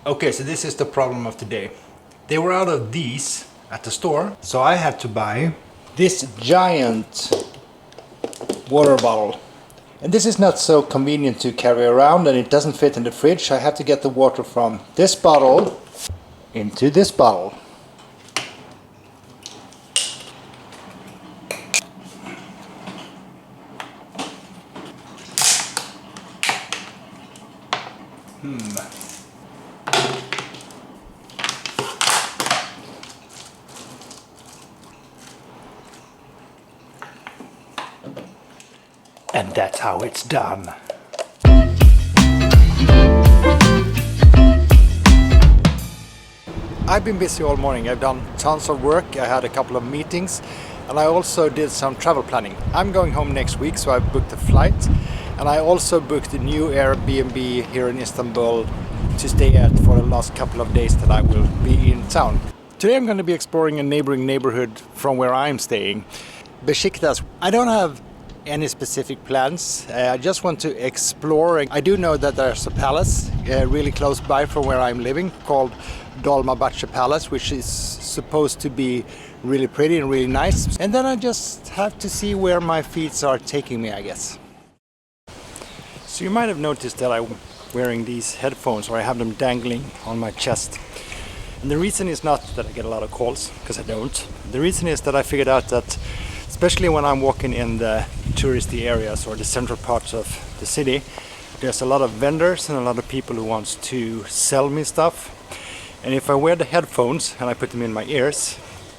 Okay, so this is the problem of today. They were out of these at the store, so I had to buy this giant water bottle. And this is not so convenient to carry around, and it doesn't fit in the fridge. I have to get the water from this bottle into this bottle. And that's how it's done. I've been busy all morning. I've done tons of work. I had a couple of meetings, and I also did some travel planning. I'm going home next week, so I've booked a flight, and I also booked a new Airbnb here in Istanbul to stay at for the last couple of days that I will be in town. Today I'm going to be exploring a neighboring neighborhood from where I'm staying, Besiktas. I don't have any specific plans. I just want to explore. I do know that there's a palace really close by from where I'm living called Dolambache Palace, which is supposed to be really pretty and really nice. And then I just have to see where my feet are taking me, I guess. So you might have noticed that I'm wearing these headphones, or I have them dangling on my chest. And the reason is not that I get a lot of calls, because I don't. The reason is that I figured out that especially when I'm walking in the touristy areas or the central parts of the city, there's a lot of vendors and a lot of people who want to sell me stuff. And if I wear the headphones and I put them in my ears,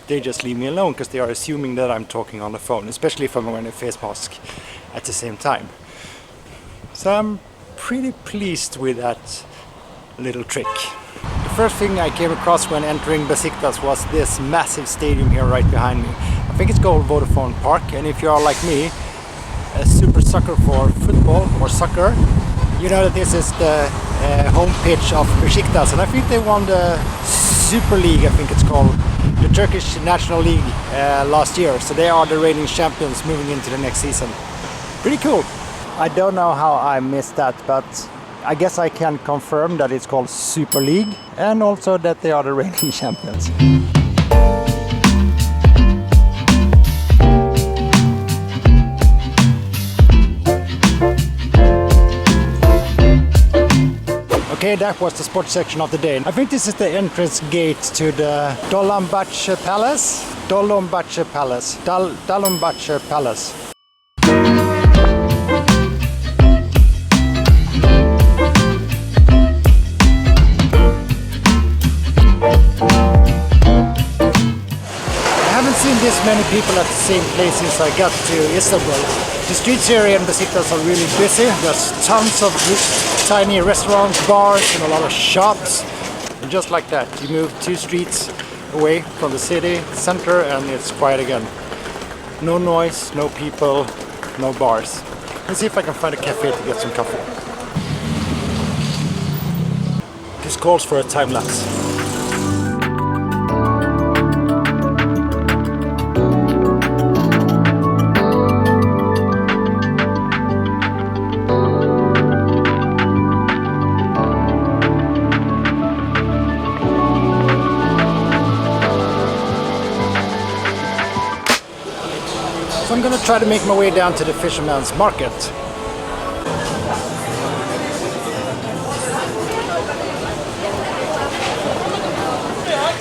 they just leave me alone because they are assuming that I'm talking on the phone, especially if I'm wearing a face mask at the same time. So I'm pretty pleased with that little trick. The first thing I came across when entering Besiktas was this massive stadium here right behind me. I think it's called Vodafone Park, and if you are like me, a super sucker for football or soccer, you know that this is the home pitch of Besiktas, and I think they won the Super League, I think it's called, the Turkish National League last year, so they are the reigning champions moving into the next season. Pretty cool. I don't know how I missed that, but I guess I can confirm that it's called Super League, and also that they are the reigning champions. Okay, that was the sports section of the day. I think this is the entrance gate to the Dolambache Palace. Dolambache Palace. Dolambache Palace. I haven't seen this many people at the same place since I got to Istanbul. The streets here in Besiktas are really busy. There's tons of tiny restaurants, bars, and a lot of shops. And just like that, you move 2 streets away from the city center and it's quiet again. No noise, no people, no bars. Let's see if I can find a cafe to get some coffee. This calls for a time lapse. So I'm gonna try to make my way down to the Fisherman's market.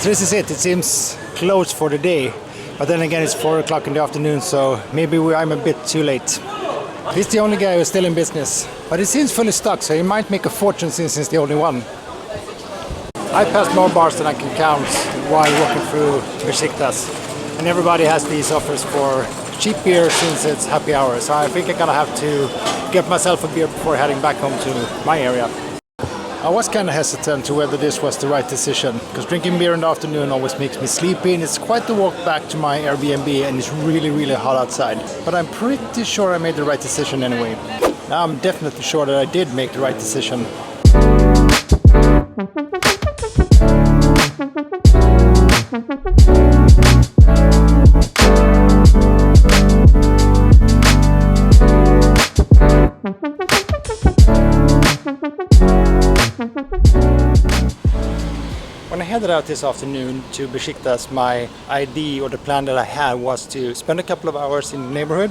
So this is it. It seems closed for the day, but then again it's 4 o'clock in the afternoon, so maybe I'm a bit too late. He's the only guy who's still in business, but it seems fully stocked, so he might make a fortune since he's the only one. I passed more bars than I can count while walking through Besiktas, and everybody has these offers for cheap beer since it's happy hour, so I think I'm gonna have to get myself a beer before heading back home to my area. I was kind of hesitant to whether this was the right decision, because drinking beer in the afternoon always makes me sleepy, and it's quite the walk back to my Airbnb, and it's really hot outside. But I'm pretty sure I made the right decision anyway. Now I'm definitely sure that I did make the right decision. I headed out this afternoon to Besiktas, my idea or the plan that I had was to spend a couple of hours in the neighborhood,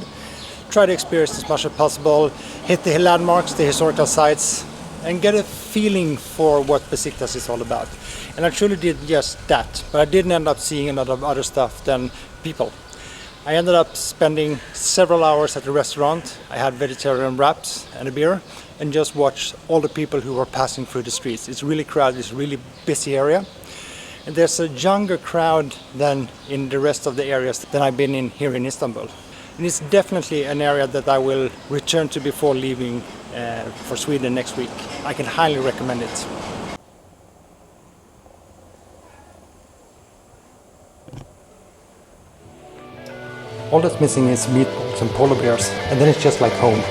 try to experience as much as possible, hit the landmarks, the historical sites, and get a feeling for what Besiktas is all about. And I truly did just that, but I didn't end up seeing a lot of other stuff than people. I ended up spending several hours at the restaurant. I had vegetarian wraps and a beer, and just watched all the people who were passing through the streets. It's really crowded, it's a really busy area. And there's a younger crowd than in the rest of the areas that I've been in here in Istanbul. And it's definitely an area that I will return to before leaving for Sweden next week. I can highly recommend it. All that's missing is meatballs and polar bears, and then it's just like home.